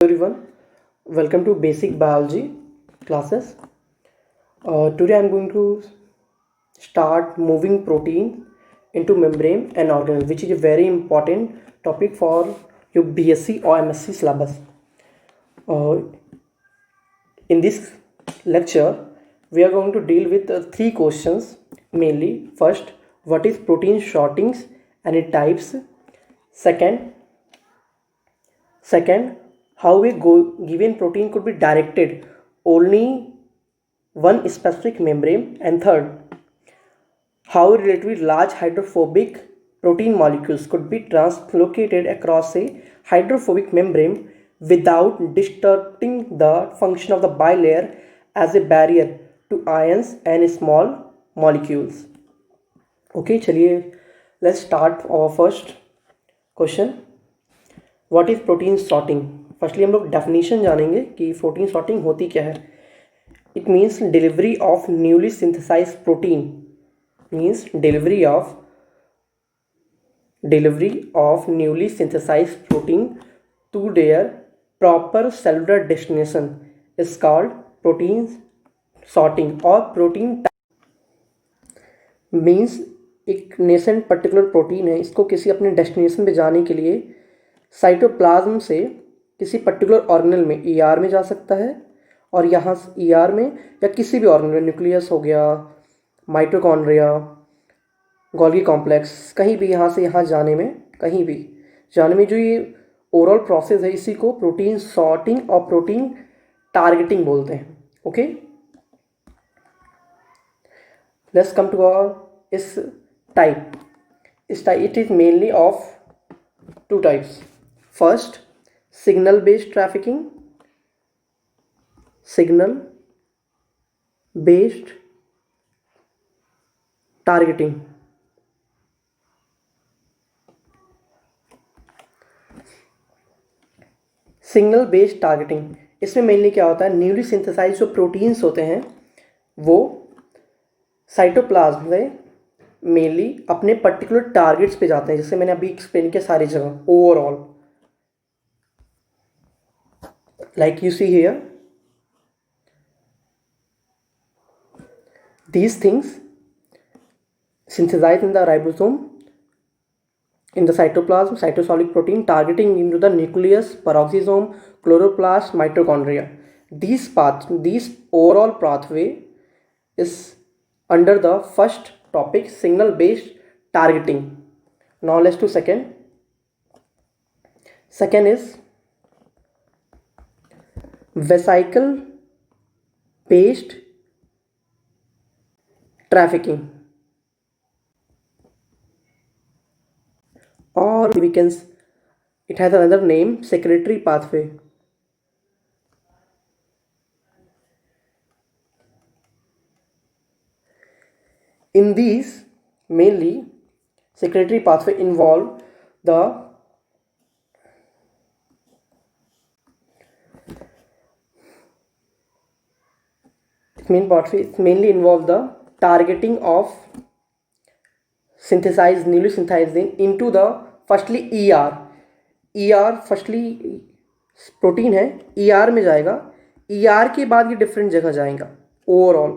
Everyone, welcome to basic biology classes. Today I'm going to start moving protein into membrane and organelle, which is a very important topic for your BSc or MSc syllabus. In this lecture we are going to deal with three questions mainly. First, what is protein sortings and its types? Second, how a given protein could be directed only one specific membrane, and third, how relatively large hydrophobic protein molecules could be translocated across a hydrophobic membrane without disturbing the function of the bilayer as a barrier to ions and small molecules. Okay, चलिए let's start our first question. What is protein sorting? Firstly हम लोग definition जानेंगे कि protein sorting होती क्या है. It means delivery of newly synthesize protein, means delivery of newly synthesize protein to their proper cellular destination is called protein sorting. और protein means एक nascent particular protein है, इसको किसी अपने डेस्टिनेशन पे जाने के लिए साइटोप्लाज्म से किसी पर्टिकुलर ऑर्गेनल में ईआर में जा सकता है, और यहाँ ईआर में या किसी भी ऑर्गेनल में, न्यूक्लियस हो गया, माइटोकॉन्ड्रिया, गोल्गी कॉम्प्लेक्स, कहीं भी यहाँ से यहाँ जाने में जो ये ओवरऑल प्रोसेस है, इसी को प्रोटीन सॉर्टिंग और प्रोटीन टारगेटिंग बोलते हैं. Okay, let's come to our इस type. It is mainly of two types. First, signal based trafficking. Signal based targeting. Signal based targeting, इसमें मेनली क्या होता है, न्यूली सिंथेसाइज जो प्रोटीन्स होते हैं वो साइटोप्लाज्म में मेनली अपने पर्टिकुलर टारगेट्स पे जाते हैं, जैसे मैंने अभी एक्सप्लेन किया सारी जगह overall. Like you see here, these things synthesized in the ribosome, in the cytoplasm, cytosolic protein targeting into the nucleus, peroxisome, chloroplast, mitochondria. These overall pathway is under the first topic, signal based targeting. Now let's do second is vesicle based trafficking, or it has another name, secretory pathway. In these, mainly secretory pathway involve the mainly involve the targeting of newly synthesized into the firstly ER firstly protein है, ER में जाएगा, ER के बाद ये different जगह जाएगा overall.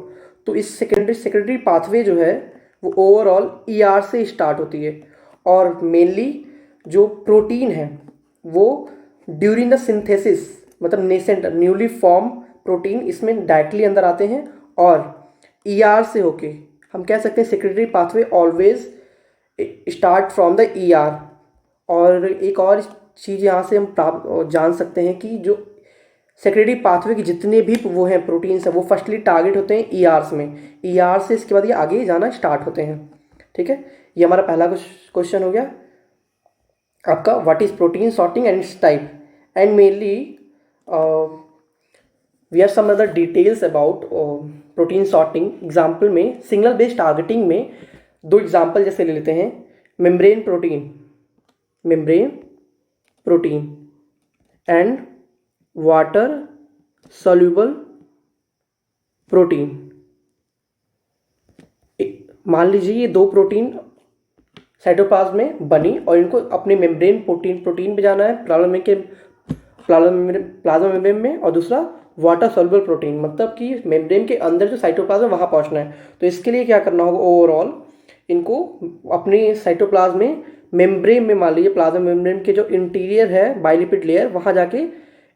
तो इस सेकेंडरी पाथवे जो है वो ओवरऑल ER से स्टार्ट होती है, और मेनली जो प्रोटीन है वो ड्यूरिंग द सिंथेसिस, मतलब नेसेंट न्यूली फॉर्म प्रोटीन इसमें डायरेक्टली अंदर आते हैं, और ER से होके हम कह सकते हैं secretary pathway always start from the ER. और एक और चीज़ यहाँ से हम जान सकते हैं कि जो सेक्रेटरी पाथवे के जितने भी वो हैं प्रोटीन्स हैं वो फर्स्टली टारगेट होते हैं ERs में, ER से इसके बाद ये आगे जाना स्टार्ट होते हैं. ठीक है, ये हमारा पहला क्वेश्चन हो गया आपका, what is protein sorting and its type. And mainly we have some other details about protein sorting. Example में सिग्नल बेस्ड टारगेटिंग में दो एग्जाम्पल जैसे ले लेते हैं, membrane protein and water soluble protein. मान लीजिए ये दो प्रोटीन साइटोप्लाज्म में बनी और इनको अपने मेम्ब्रेन प्रोटीन पे जाना है. प्रॉब्लम है कि प्लाज्मा मेम्ब्रेन में, और दूसरा वाटर सॉल्युबल प्रोटीन, मतलब कि मेम्ब्रेन के अंदर जो साइटोप्लाज्म वहाँ पहुँचना है। तो इसके लिए क्या करना होगा, ओवरऑल इनको अपने साइटोप्लाज्म में मेम्ब्रेन में, मान लीजिए प्लाज्मा मेम्ब्रेन के जो इंटीरियर है बाइलिपिड लेयर, वहाँ जाके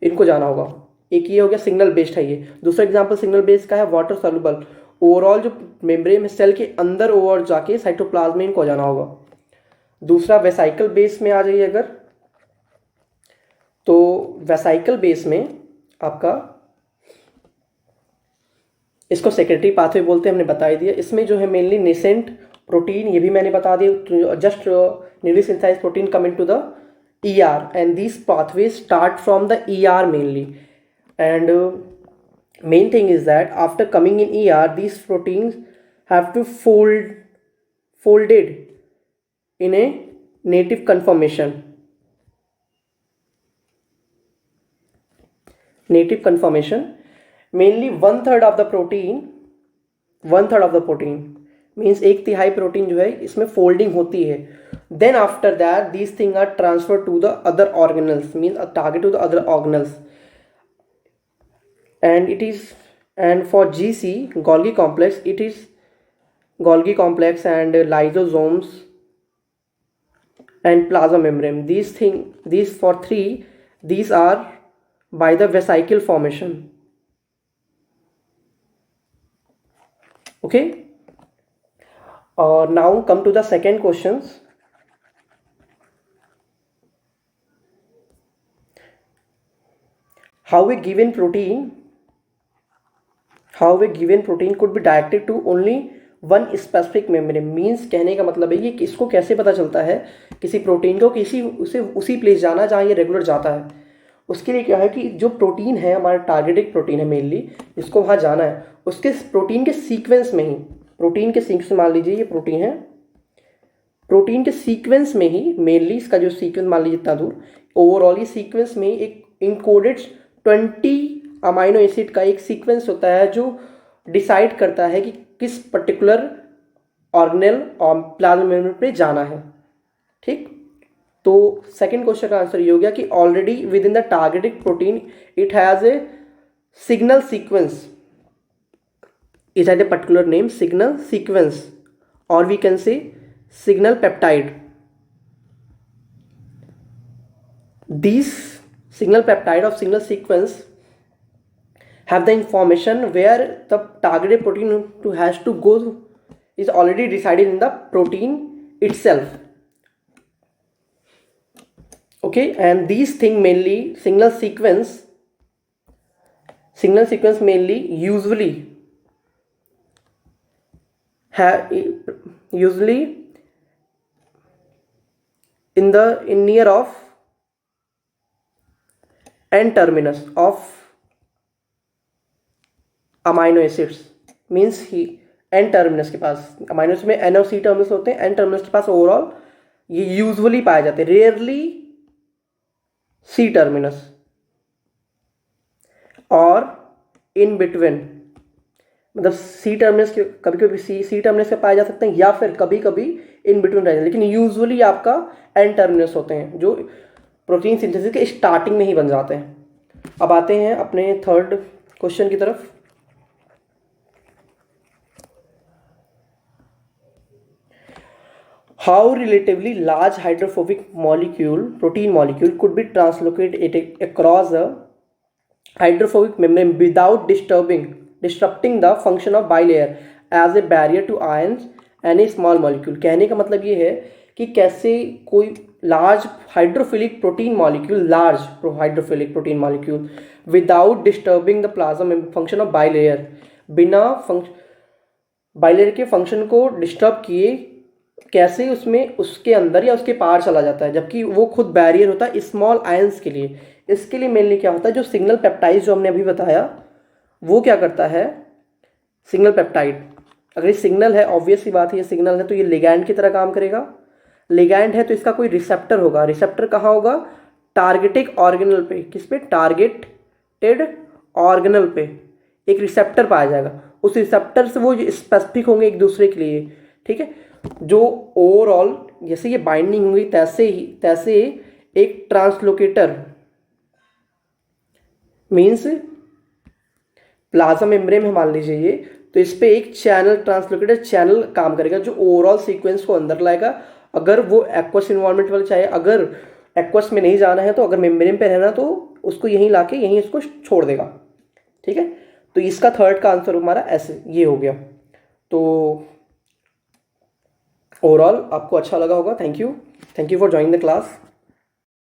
इनको जाना होगा। एक ये हो गया सिग्नल बेस्ड है ये। दूसरा एग्जांपल सिग्नल बेस्ड का है वाटर सॉल्युबल, ओवरऑल जो मेम्ब्रेन में सेल के अंदर ओवर जाके साइटोप्लाज्म में इनको जाना होगा। दूसरा वेसाइकल बेस में आ जाइए अगर, तो वेसाइकल बेस में आपका इसको सेक्रेटरी पाथवे बोलते हैं, हमने बता ही दिया। इसमें जो है मेनली नेसेंट प्रोटीन, ये भी मैंने बता दिया, just newly synthesised protein come into the ER and these pathways start from the ER mainly, and main thing is that after coming in ER these proteins have to folded in a native conformation. Native conformation, mainly one third of the protein means 1/3 protein जो है इसमें folding होती है। Then after that these thing are transfer to the other organelles, means target to the other organelles, and it is and for GC Golgi complex, it is Golgi complex and lysosomes and plasma membrane. These for three, these are by the vesicle formation. Okay. Now come to the second questions. How a given protein could be directed to only one specific membrane, means कहने का मतलब है ये कि इसको कैसे पता चलता है किसी प्रोटीन को किसी उसी प्लेस जाना जहाँ ये रेगुलर जाता है। उसके लिए क्या है कि जो प्रोटीन है हमारा टारगेटेड प्रोटीन है मेनली, इसको वहाँ जाना है, उसके प्रोटीन के सीक्वेंस में ही, प्रोटीन के सीक्वेंस, मान लीजिए ये प्रोटीन है, प्रोटीन के सीक्वेंस में ही मेनली इसका जो सीक्वेंस मान लीजिए इतना दूर, ओवरऑल ये सीक्वेंस में एक इंकोडेड 20 अमाइनो एसिड का एक सीक्वेंस होता है जो डिसाइड करता है कि किस पर्टिकुलर ऑर्गेनेल और प्लाज्मा मेम्ब्रेन पे जाना है। ठीक, तो सेकंड क्वेश्चन का आंसर ये हो गया कि already within the targeted protein it has a signal sequence, it has a particular name signal sequence, और we can say signal peptide. These signal peptide of signal sequence have the information where the targeted protein has to go is already decided in the protein itself. Okay, and these thing mainly signal sequence mainly usually in near of N terminus of amino acids, means he N terminus के पास, amino acid में N और C terminus होते हैं, N terminus के पास overall ये usually पाए जाते हैं, रेयरली C टर्मिनस, और इन बिटवीन मतलब सी टर्मिनस के कभी कभी सी टर्मिनस पे पाए जा सकते हैं, या फिर कभी कभी इन बिटवीन रह जाते हैं, लेकिन यूजुअली आपका एन टर्मिनस होते हैं जो प्रोटीन सिंथेसिस के स्टार्टिंग में ही बन जाते हैं। अब आते हैं अपने थर्ड क्वेश्चन की तरफ। How relatively large hydrophobic molecule, protein molecule could be translocated across the hydrophobic membrane without disrupting the function of bilayer as a barrier to ions and a small molecule। कहने का मतलब ये है कि कैसे कोई large hydrophilic protein molecule without disturbing the plasma function of bilayer, बिना bilayer के फंक्शन को डिस्टर्ब किए कैसे उसमें उसके अंदर या उसके पार चला जाता है, जबकि वो खुद बैरियर होता है स्मॉल आयंस के लिए। इसके लिए मेनली क्या होता है, जो सिग्नल पेप्टाइड जो हमने अभी बताया वो क्या करता है, सिग्नल पेप्टाइड, अगर ये सिग्नल है, ऑब्वियस सी बात है ये सिग्नल है, तो ये लिगैंड की तरह काम करेगा। लिगैंड है तो इसका कोई रिसेप्टर होगा, रिसेप्टर कहाँ होगा, टारगेटेड ऑर्गेनल पे, किस पे, टारगेटेड ऑर्गेनल पे एक रिसेप्टर पाया जाएगा, उस रिसेप्टर से वो स्पेसिफिक होंगे एक दूसरे के लिए। ठीक है, जो ओवरऑल जैसे ये बाइंडिंग होंगी तैसे एक ट्रांसलोकेटर मीन्स प्लाज्मा मेम्ब्रेन में मान लीजिए ये, तो इस पे एक चैनल ट्रांसलोकेटेड चैनल काम करेगा जो ओवरऑल सीक्वेंस को अंदर लाएगा। अगर वो एक्वस इन्वायरमेंट वाला चाहे, अगर एक्वस में नहीं जाना है तो अगर मेम्ब्रेन पे रहना तो उसको यहीं लाके यहीं इसको छोड़ देगा। ठीक है, तो इसका थर्ड का आंसर हमारा ऐसे ये हो गया। तो ओवरऑल आपको अच्छा लगा होगा। Thank you for joining the class.